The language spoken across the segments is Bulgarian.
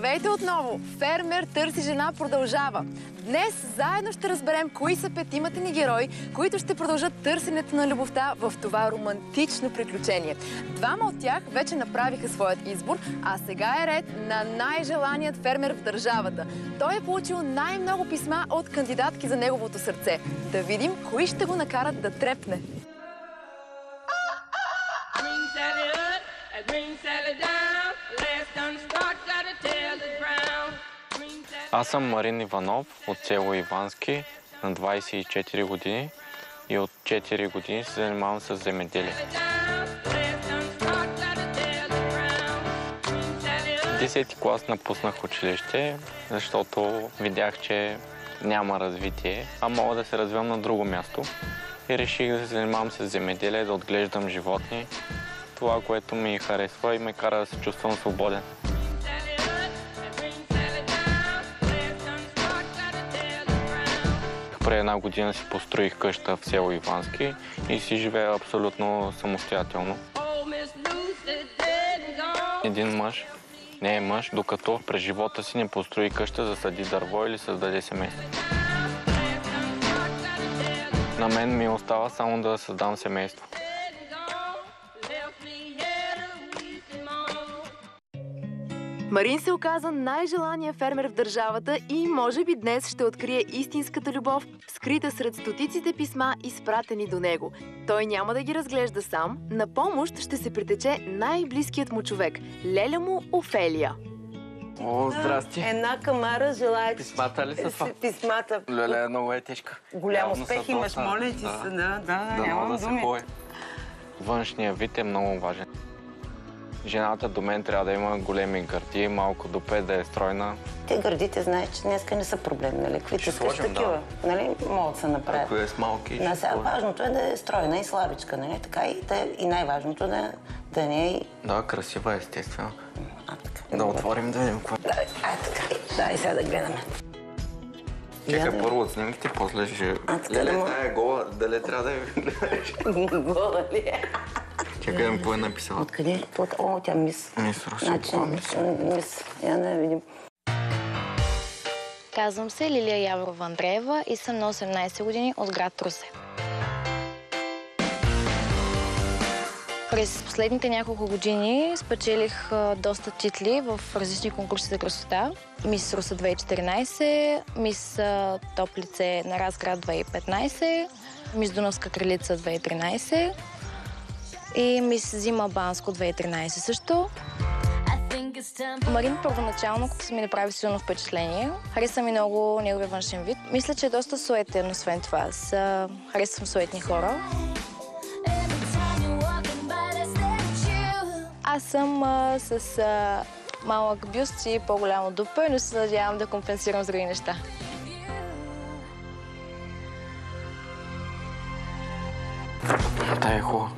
Здравейте отново! Фермер търси жена продължава. Днес заедно ще разберем кои са петимата ни герои, които ще продължат търсенето на любовта в това романтично приключение. Двама от тях вече направиха своят избор, а сега е ред на най-желаният фермер в държавата. Той е получил най-много писма от кандидатки за неговото сърце. Да видим кои ще го накарат да трепне. Аз съм Марин Иванов от село Ивански, на 24 години и от 4 години се занимавам с земеделие. 10-ти клас напуснах училище, защото видях, че няма развитие, а мога да се развивам на друго място. И реших да се занимавам с земеделие, да отглеждам животни. Това, което ми харесва и ме кара да се чувствам свободен. Преди една година си построих къща в село Ивански и си живея абсолютно самостоятелно. Един мъж не е мъж, докато през живота си не построи къща, засади дърво или създаде семейство. На мен ми остава само да създам семейство. Марин се оказа най-желания фермер в държавата и може би днес ще открие истинската любов, скрита сред стотиците писма, изпратени до него. Той няма да ги разглежда сам. На помощ ще се притече най-близкият му човек – леля му Офелия. О, здрасти! Една камара желая... Писмата ли са това? Писмата. Леле, много е тежка. Голям успех имаш, моля ти се. Да, нямам думи. Външният вид е много важен. Жената до мен трябва да има големи гърди, малко дупе, да е стройна. Те гърдите, знаеш, че днеска не са проблем, нали? Каквито искаш такива, нали? Могат да се направят. Ако е с малки, ще сега важното е да е стройна и слабичка, нали? Така и най-важното да не е... Да, красива, естествено. Така. Да отворим да видим какво. Дай сега да гледаме. Чакай, първо от снимките, после ще... Леле, тая е гола, дали трябва да я гледаш? Гола ли е? Чакай, какво е написала. Откъде? О, тя мис. Мис Русе. Мис. Я да видим. Казвам се Лилия Яворова Андреева и съм на 18 години от град Русе. През последните няколко години спечелих доста титли в различни конкурси за красота. Мис Русе 2014, Мис Топ лице на Разград 2015, Мис Дунавска кралица 2013 и Мис Зима Банско 2013 също. Марин първоначално като ми направи силно впечатление. Хареса ми много неговия външен вид. Мисля, че е доста суетен, освен това. Харесвам суетни хора. Аз съм с малък бюст и по-голямо дупе, но се надявам да компенсирам с други неща. Тая е хубава.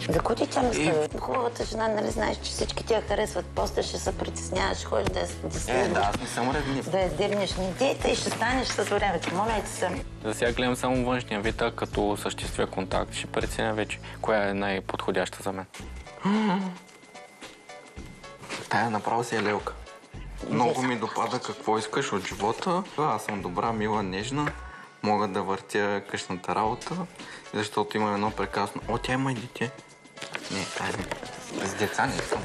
За какво ти тя мисля? Хубавата жена, нали знаеш, че всички тя харесват. После ще се притесняваш, ходиш да следваш. Да, аз не съм ревнив. Да я дирнеш на идеята и ще станеш с времето. Моля ти се. За сега гледам само външния вид, а като съществя контакт ще преценя вече коя е най-подходяща за мен. Тая направо си е лелка. Много ми допада какво искаш от живота. Аз съм добра, мила, нежна. Мога да въртя къщната работа, защото имам едно прекрасно... О, тя има и дете. Не, тая не. С деца не съм.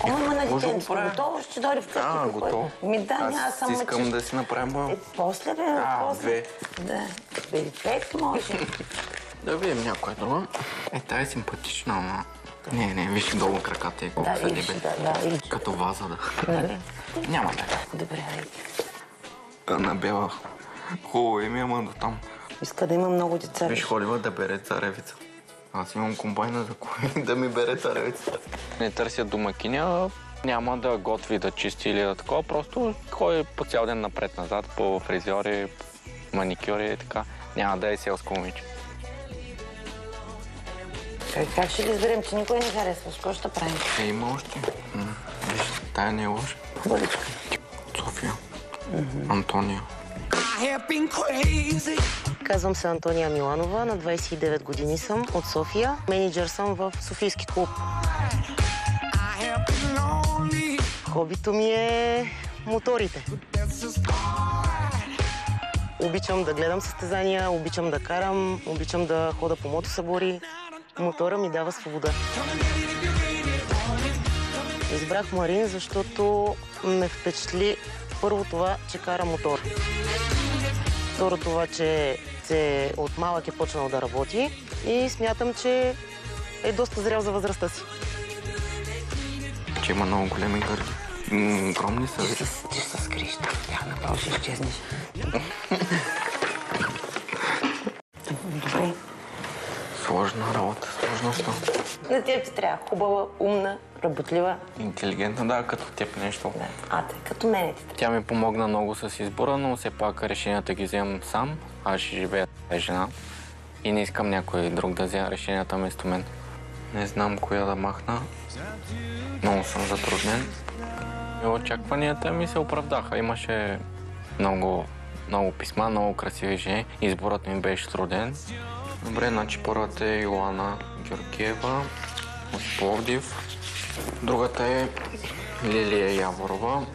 Има на дете. Готово ще дойде вкъщи. Готово. Аз само искам да си направим... После, бе, после. Да. 5 може. Да видим някоя друга. Тая е симпатична, ама... Не, виж долу краката и колко са дебе. Като ваза, да. Няма така. Добре, хайде. Анабела. Хубаво име, ама до там. Иска да има много деца. Виж, ходила да бере царевица. Аз имам комбайна за кой да ми бере царевица. Не търся домакиня, няма да готви, да чисти или да такова, просто ходи по цял ден напред-назад, по фризьори, маникюри и така. Няма да е селско момиче. Как ще ги изберем, че никой не харесваш? Какво ще правим? Има още. Виж, тая не е лоша. Хубавичка. София. Антония. Казвам се Антония Миланова, на 29 години съм, от София. Менеджер съм в Софийски клуб. Хобито ми е моторите. Обичам да гледам състезания, обичам да карам, обичам да хода по мотосъбори. Мотора ми дава свобода. Избрах Марин, защото ме впечатли първо това, че кара мотор. Второ това, че от малък е почнал да работи и смятам, че е доста зрял за възрастта си. Че има много големи гърди. Огромни са. Ти ще се скриеш там. Тях направо ще изчезнеш. Добре. Сложна работа, сложно. На теб ти трябва хубава, умна, работлива. Интелигентна, да, като теб нещо. Да. Като мене ти. Тя ми помогна много с избора, но все пак решенията ги вземам сам. Аз ще живея с жена и не искам някой друг да взема решенията вместо мен. Не знам коя да махна. Много съм затруднен. И очакванията ми се оправдаха. Имаше много писма, много красиви жени. Изборът ми беше труден. Добре, значи първата е Йоана Георгиева от Пловдив. Другата е Лилия Яворова,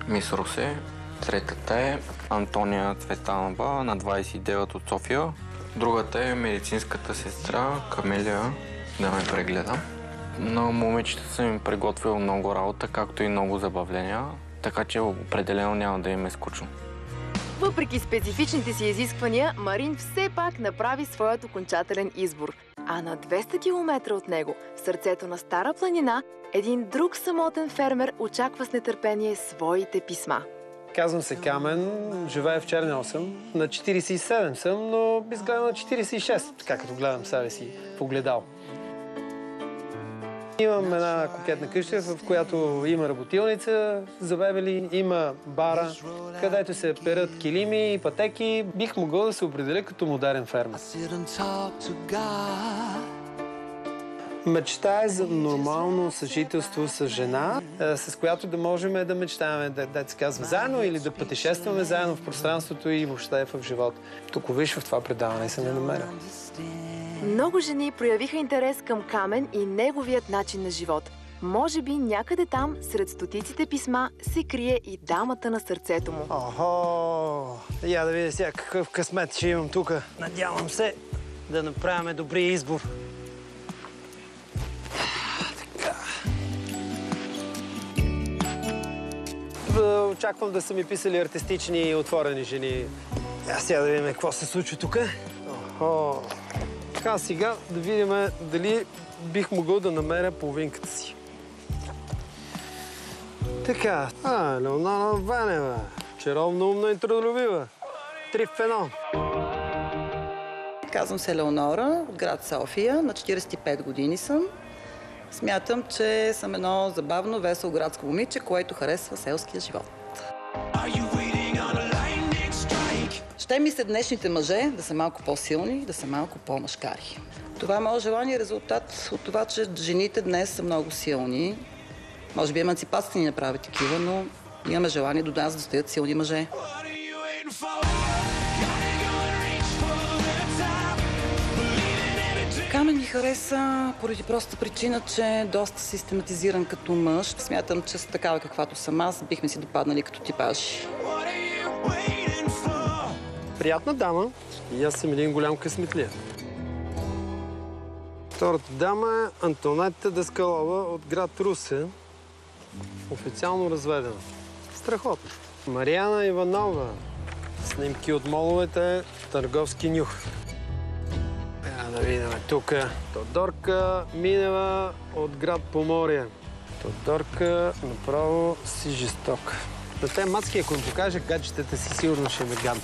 мис Русе. Третата е Антония Цветанова на 29 от София. Другата е медицинската сестра Камелия, да ме прегледа. На момичета съм им приготвил много работа, както и много забавления, така че определено няма да им е скучно. Въпреки специфичните си изисквания, Марин все пак направи своят окончателен избор. А на 200 км от него, в сърцето на Стара планина, един друг самотен фермер очаква с нетърпение своите писма. Казвам се Камен, живея в Чернел съм. На 47 съм, но изгледам на 46, така като гледам себе си в огледал. Имам една кокетна къща, в която има работилница за бебели, има бара, където се перат килими и пътеки. Бих могъл да се определя като модерен фермер. Мечта е за нормално съжителство с жена, с която да можем да мечтаваме, да се казва заедно или да пътешестваме заедно в пространството и въобще в живота. Тук виж в това предаване се не намеря. Много жени проявиха интерес към Камен и неговият начин на живот. Може би някъде там, сред стотиците писма, се крие и дамата на сърцето му. Охо! Я да видя сега какъв късмет ще имам тук. Надявам се да направим добрия избор. Така. Очаквам да са ми писали артистични и отворени жени. Сега да видим какво се случва тук. Охо! Така, сега да видим дали бих могъл да намеря половинката си. Така, Леонора Ванева. Чаровно, умна и трудолюбива. 3 в 1. Казвам се Леонора, от град София. На 45 години съм. Смятам, че съм едно забавно, весело градско момиче, което харесва селския живот. Ще ми се днешните мъже да са малко по-силни, да са малко по-мъжкари. Това е моят желание резултат от това, че жените днес са много силни. Може би еманципацията ни направи такива, но имаме желание до нас да стоят силни мъже. Камен ми хареса поради проста причина, че е доста систематизиран като мъж. Смятам, че с такава каквато съм аз, бихме си допаднали като типажи. Приятна дама и аз съм един голям късметлия. Втората дама е Антонета Даскалова от град Русе. Официално разведена. Страхотно. Мариана Иванова. Снимки от моловете, търговски нюх. Да видим тук. Тодорка Минева от град Поморие. Тодорка направо си жестока. На те мацки, ако им покажа гаджетата си, сигурно ще ме гадна.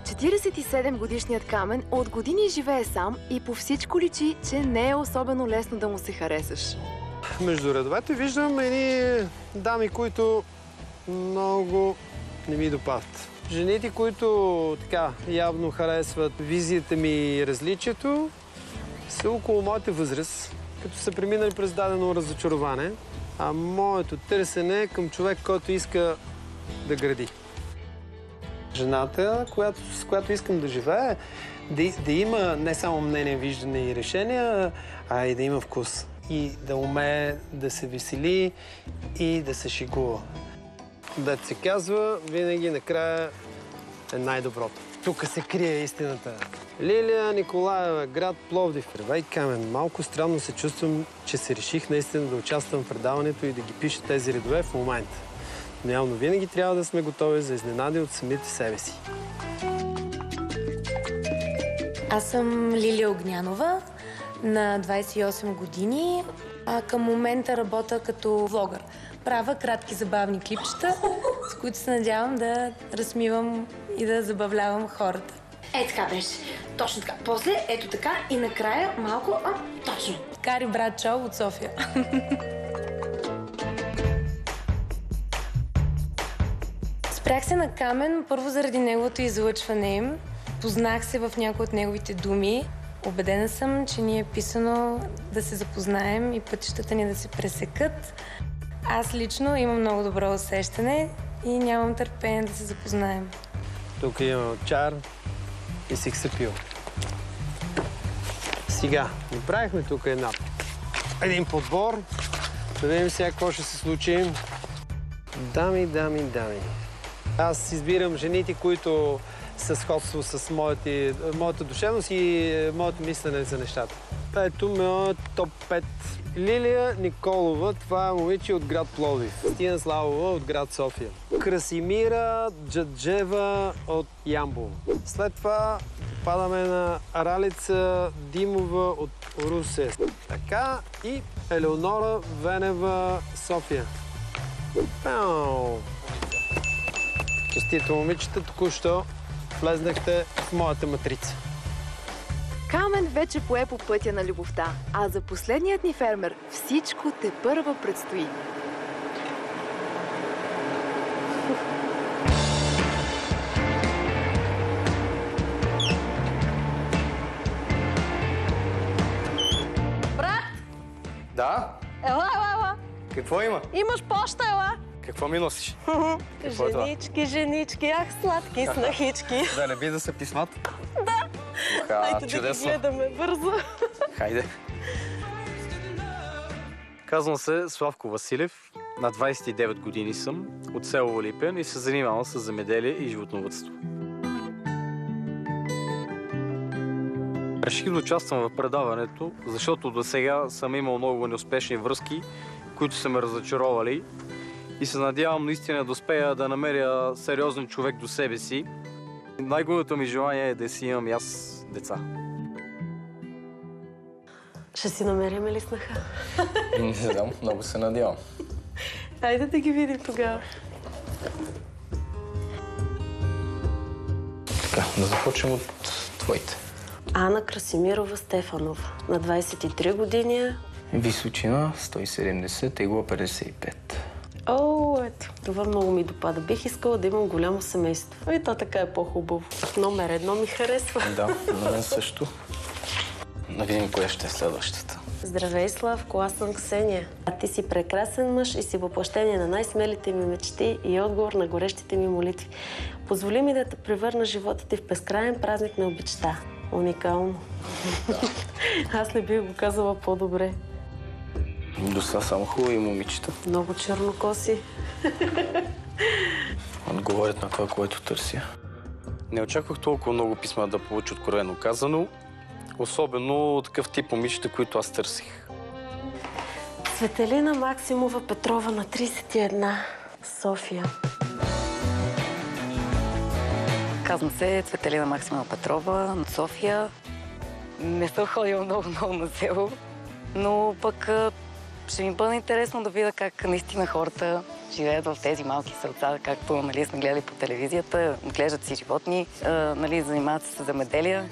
47-годишният Камен от години живее сам и по всичко личи, че не е особено лесно да му се харесаш. Между редовете виждам едни дами, които много не ми допадат. Жените, които така явно харесват визията ми и различието, са около моята възраст, като са преминали през дадено разочарование, а моето търсене е към човек, който иска да гради. Жената, с която искам да живея, да има не само мнение, виждане и решения, а и да има вкус. И да умее да се весели и да се шегува. дето се казва, винаги накрая е най-доброто. Тук се крие истината. Лилия Николаева, град Пловдив. Ревей Камен. Малко странно се чувствам, че се реших наистина да участвам в предаването и да ги пиша тези редове в момента. Но явно винаги трябва да сме готови за изненади от самите себе си. Аз съм Лилия Огнянова, на 28 години. Към момента работя като влогър. Правя кратки забавни клипчета, с които се надявам да разсмивам и да забавлявам хората. Е, така беше. Точно така. После, ето така и накрая малко, точно. Кари брат Чо от София. Спрях се на Камен първо заради неговото излъчване. Познах се в някои от неговите думи. Убедена съм, че ни е писано да се запознаем и пътищата ни да се пресекат. Аз лично имам много добро усещане и нямам търпение да се запознаем. Тук имам чар и си ксепил. Сега, направихме тук един подбор. Да видим сега какво ще се случи. Дами. Аз избирам жените, които са сходство с моята душевност и моето мислене за нещата. Ето ме топ 5. Лилия Николова, това е момиче от град Пловдив. Стина Славова от град София. Красимира Джаджева от Ямбол. След това падаме на Ралица Димова от Русе. Така и Елеонора Венева, София. Честито, момичета, току-що влезнахте в моята матрица. Камен вече пое по пътя на любовта, а за последният ни фермер всичко тепърва предстои. Брат! Да? Ела! Какво има? Имаш поща, ела! Какво ми носиш? Женички, ах, сладки снахички. Да не би да са писмата? Да! Хайде чудесно. да ги гледаме бързо. Хайде. Казвам се Славко Василев. На 29 години съм от село Липен и се занимавам с земеделие и животновъдство. Реших да участвам в предаването, защото до сега съм имал много неуспешни връзки, които са ме разочаровали и се надявам наистина да успея да намеря сериозен човек до себе си. Най-голямото ми желание е да си имам и аз деца. Ще си намерим ли снаха? Не знам, много се надявам. Хайде да ги видим тогава. Така, да започнем от твоите. Ана Красимирова Стефанова, на 23 години. Височина 170, тегла 55. О, ето. Това много ми допада. Бих искала да имам голямо семейство. И то така е по-хубаво. Номер 1 ми харесва. Да, на мен също. Да видим коя ще е следващата. Здравей, Славко, аз съм Ксения. А ти си прекрасен мъж и си въплъщение на най-смелите ми мечти и отговор на горещите ми молитви. Позволи ми да те превърна живота ти в безкрайен празник на обичта. Уникално. Да. Аз не бих го казала по-добре. До сега само хубави момичета. Много чернокоси. Отговорят на това, което търся. Не очаквах толкова много писма да получа, откровено казано. Особено такъв тип момичета, които аз търсих. Цветелина Максимова Петрова, на 31, София. Казвам се Цветелина Максимова Петрова, от София. Не съм ходила много на село, но пък ще ми бъде интересно да видя как наистина хората живеят в тези малки сърца, както сме гледали по телевизията, отглеждат си животни, занимават се с земеделие.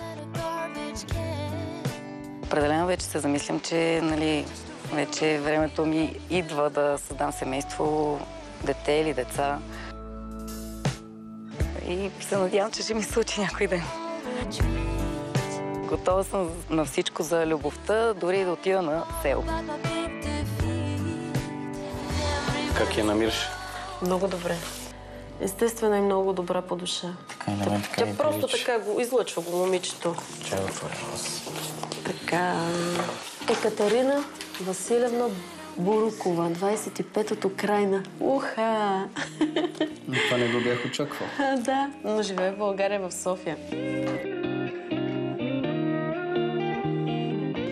Определено вече се замислям, че вече времето ми идва да създам семейство, дете или деца. И се надявам, че ще ми случи някой ден. Готова съм на всичко за любовта, дори да отида на село. Как я намираш? Много добре. Естествено и много добра по душа. Така и на мен така Тя просто така го излъчва го момичето. Чай отворя аз. Така. Екатерина Василевна Бурукова, 25 от Украйна. Уха! Това не го бях очаквал. Да, но живее в България, в София.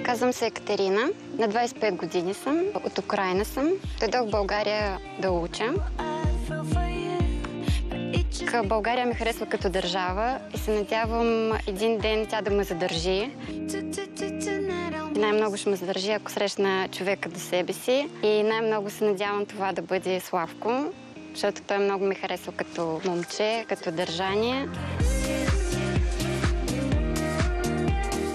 Казвам се Екатерина. На 25 години съм. От Украйна съм. Дойдох в България да уча. България ми харесва като държава и се надявам един ден тя да ме задържи. Най-много ще ме задържи, ако срещна човека до себе си. И най-много се надявам това да бъде Славко, защото той много ми харесва като момче, като държание.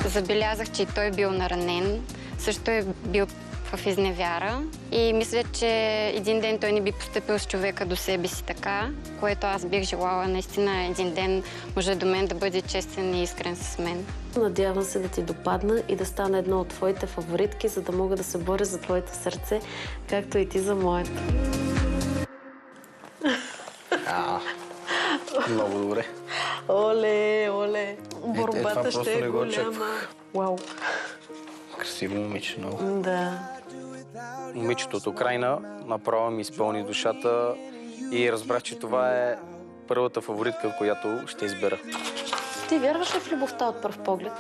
Забелязах, че и той е бил наранен. Също е бил в изневяра. И мисля, че един ден той не би постъпил с човека до себе си така, което аз бих желала наистина един ден може до мен да бъде честен и искрен с мен. Надявам се да ти допадна и да стана едно от твоите фаворитки, за да мога да се боря за твоето сърце, както и ти за моето. Много добре. Оле, оле. Борбата ще е голяма. Вау. Красиво момиче, много. Да. Момичето от Украйна направо ми изпълни душата и разбрах, че това е първата фаворитка, която ще избера. Ти вярваш ли в любовта от пръв поглед?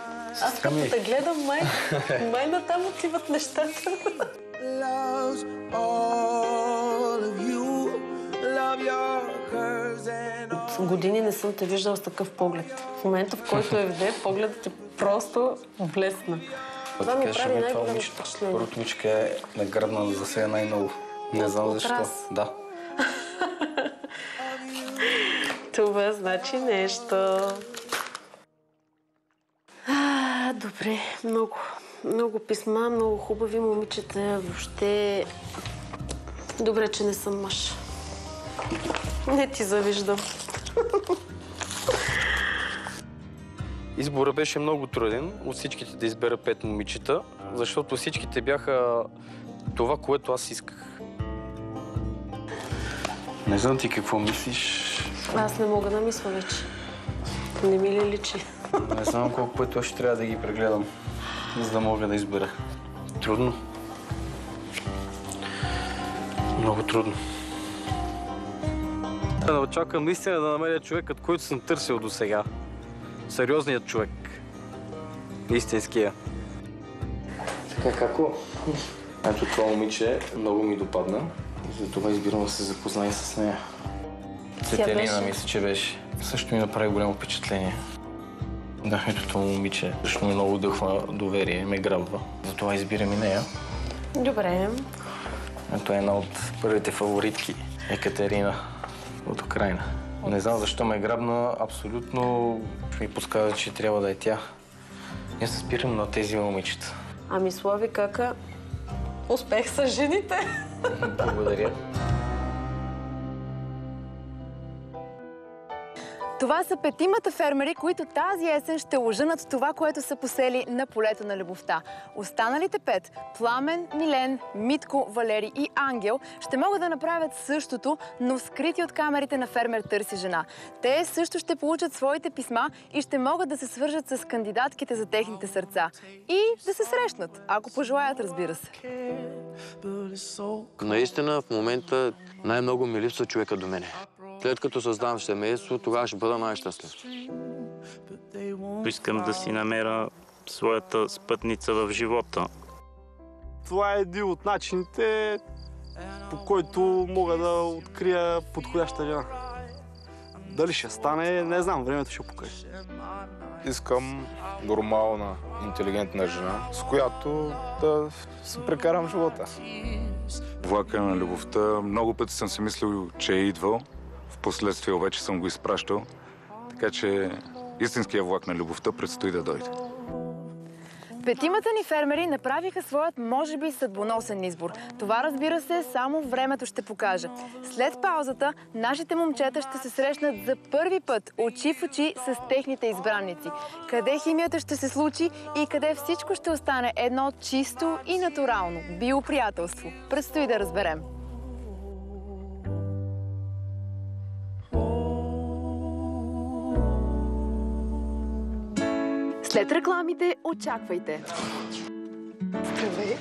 Аз като те гледам, май натам отиват нещата. От години не съм те виждала с такъв поглед. В момента, в който я видя, погледът ти просто блесна. Това ми прави най-голямо впечатление. Първото момичка е награбна за сега най-много. Не знам защо. Да. Това значи нещо. Добре, много писма, много хубави момичета. Въобще... Добре, че не съм мъж. Не ти завиждам. Изборът беше много труден от всичките да избера 5 момичета, защото всичките бяха това, което аз исках. Не знам ти какво мислиш. Аз не мога да мисля вече. Не ми ли личи? Не знам колко пъти още трябва да ги прегледам, за да мога да избера. Трудно. Много трудно. Да очаквам наистина да намеря човекът, който съм търсил до сега. Сериозният човек. Истинския. Така, како? Ето това момиче много ми допадна. Затова избирам да се запозная с нея. Цветелина, мисля, че беше. Също ми направи голямо впечатление. Да, ето това момиче. Също ми много вдъхва доверие, ме грабва. Затова избирам и нея. Добре. Ето е една от първите фаворитки. Екатерина от Украйна. Не знам защо ме грабна. Абсолютно ми подсказа, че трябва да е тя. Я се спирам на тези момичета. Ами, Слави, кака? Успех с жените! Благодаря. Това са 5-мата фермери, които тази есен ще ожънат това, което са посели на полето на любовта. Останалите 5 – Пламен, Милен, Митко, Валери и Ангел – ще могат да направят същото, но скрити от камерите на Фермер търси жена. Те също ще получат своите писма и ще могат да се свържат с кандидатките за техните сърца. И да се срещнат, ако пожелаят, разбира се. Наистина, в момента най-много ми липсва човека до мене. След като създавам семейство, тогава ще бъда най-щастлив. Искам да си намеря своята спътница в живота. Това е един от начините, по който мога да открия подходяща жена. Дали ще стане, не знам, времето ще покаже. Искам нормална, интелигентна жена, с която да се прекарам живота. Влака на любовта, много пъти съм си мислил, че е идвал. Впоследствие вече съм го изпращал. Така че истинският влак на любовта предстои да дойде. 5-мата ни фермери направиха своят, може би, съдбоносен избор. Това, разбира се, само времето ще покаже. След паузата, нашите момчета ще се срещнат за първи път очи в очи с техните избранници. Къде химията ще се случи и къде всичко ще остане едно чисто и натурално биоприятелство. Предстои да разберем. След рекламите очаквайте.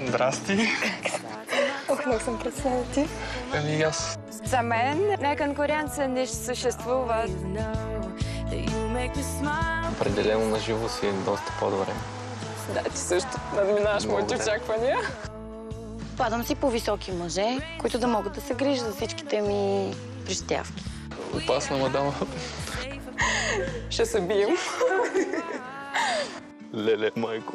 Здрасти. Много съм притеснена. Ти? Ами аз. За мен конкуренция не съществува. Определено на живо си е доста по-добре. Да, ти също надминаваш моите очаквания. Падам си по високи мъже, които да могат да се грижат за всичките ми прищявки. Опасна мадама. Ще се бием. Леле, майко.